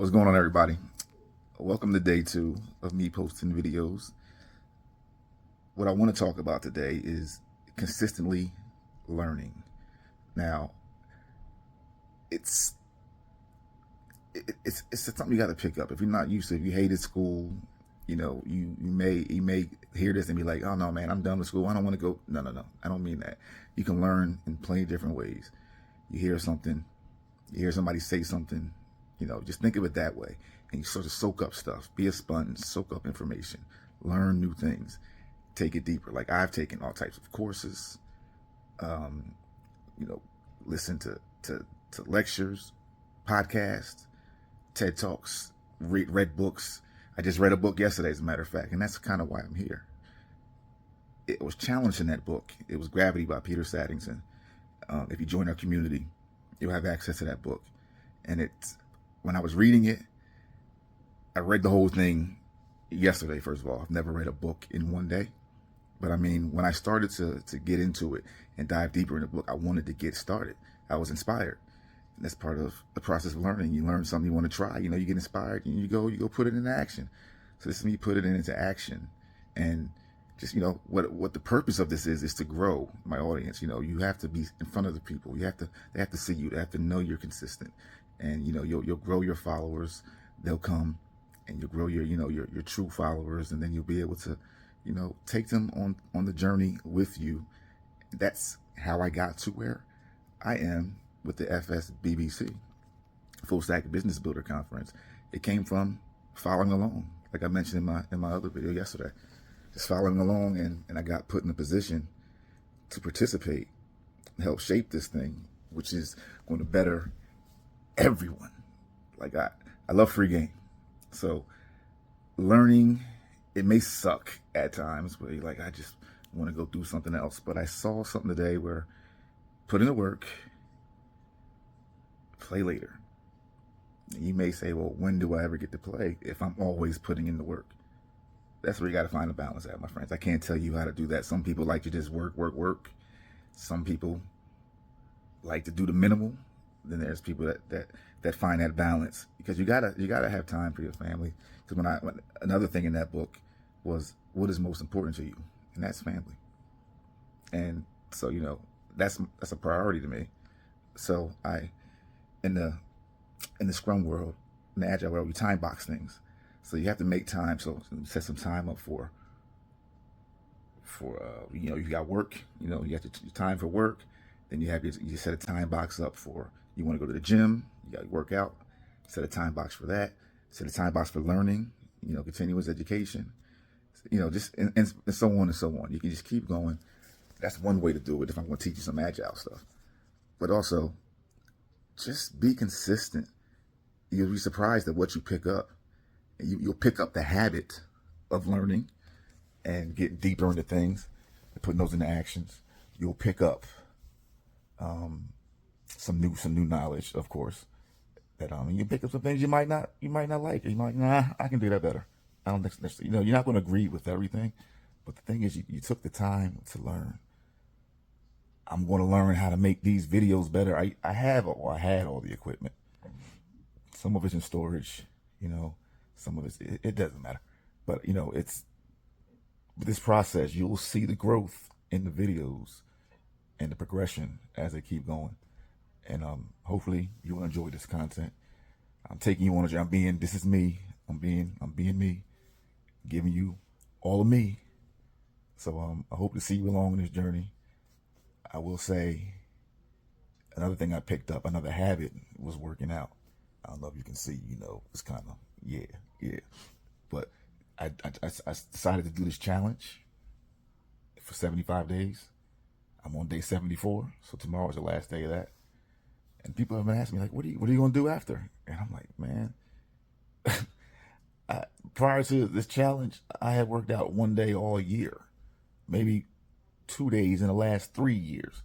What's going on, everybody? Welcome to day 2 of me posting videos. What I want to talk about today is consistently learning. Now, it's something you got to pick up. If you're not used to, if you hated school, you may hear this and be like, oh no, man, I'm done with school. I don't want to go. No. I don't mean that. You can learn in plenty of different ways. You hear something, you hear somebody say something, just think of it that way. And you sort of soak up stuff, be a sponge, soak up information, learn new things, take it deeper. Like I've taken all types of courses, um, listen to lectures, podcasts, TED Talks, read books. I just read a book yesterday, as a matter of fact, and that's kind of why I'm here. It was challenged in that book. It was Gravity by Peter Saddington. If you join our community, you'll have access to that book. And when I was reading it, I read the whole thing yesterday, first of all. I've never read a book in one day. But I mean, when I started to get into it and dive deeper in the book, I wanted to get started. I was inspired. And that's part of the process of learning. You learn something you want to try. You get inspired and you go put it into action. So this is me putting it into action. And just, what the purpose of this is to grow my audience. You have to be in front of the people. They have to see you. They have to know you're consistent. And, you'll grow your followers. They'll come and you'll grow your true followers. And then you'll be able to, take them on the journey with you. That's how I got to where I am with the FSBBC, Full Stack Business Builder Conference. It came from following along, like I mentioned in my other video yesterday. Just following along, and I got put in a position to participate and help shape this thing, which is going to better everyone. Like I love free game. So learning, it may suck at times, where you're like, I just want to go do something else. But I saw something today where put in the work, play later. You may say, well, when do I ever get to play if I'm always putting in the work? That's where you got to find a balance at, my friends. I can't tell you how to do that. Some people like to just work. Some people like to do the minimal. Then there's people that find that balance, because you gotta have time for your family. Because when another thing in that book was, what is most important to you, and that's family. And so that's a priority to me. So in the Scrum world, in the Agile world, we time box things. So you have to make time. So set some time up for you got work. You have your time for work. Then you set a time box up for, you want to go to the gym. You got to work out. Set a time box for that. Set a time box for learning. Continuous education. Just and so on and so on. You can just keep going. That's one way to do it if I'm going to teach you some Agile stuff. But also, just be consistent. You'll be surprised at what you pick up. You'll pick up the habit of learning and getting deeper into things and putting those into actions. You'll pick up some new knowledge, of course. That you pick up some things you might not like. You might, I can do that better. I don't think you're not going to agree with everything, but the thing is, you took the time to learn. I'm going to learn how to make these videos better. I had all the equipment. Some of it's in storage, some of it doesn't matter. But, it's with this process, you'll see the growth in the videos and the progression as they keep going. And hopefully you will enjoy this content. I'm taking you on a journey. This is me. I'm being me, giving you all of me. So I hope to see you along in this journey. I will say, another thing I picked up, another habit, was working out. I don't know if you can see, it's kind of, yeah. But I decided to do this challenge for 75 days. I'm on day 74, so tomorrow is the last day of that. And people have been asking me, like, what are you going to do after? And I'm like, man, prior to this challenge, I had worked out one day all year, maybe 2 days in the last 3 years.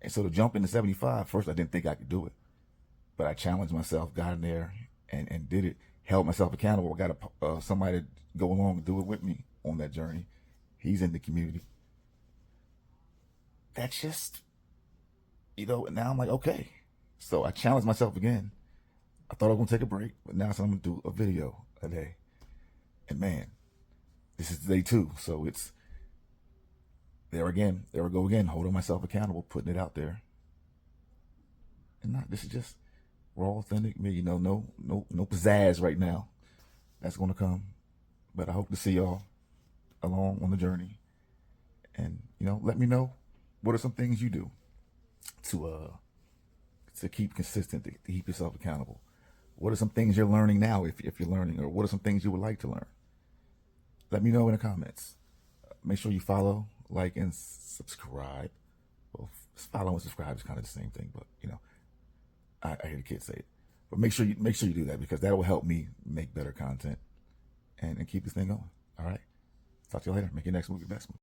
And so to jump into 75, first I didn't think I could do it. But I challenged myself, got in there, and did it. Held myself accountable. I got somebody to go along and do it with me on that journey. He's in the community. That's just, and now I'm like, okay. So I challenged myself again. I thought I was gonna take a break, but now I'm gonna do a video a day. And man, this is day 2, so it's there again. There we go again, holding myself accountable, putting it out there. And not this is just raw, authentic me. No pizzazz right now. That's gonna come, but I hope to see y'all along on the journey. And let me know what are some things you do to keep consistent, to keep yourself accountable. What are some things you're learning now, if you're learning, or what are some things you would like to learn? Let me know in the comments. Make sure you follow, like, and subscribe. Well, follow and subscribe is kind of the same thing, but I hear the kids say it. But make sure you do that, because that will help me make better content and keep this thing going. All right. Talk to you later. Make your next move your best move.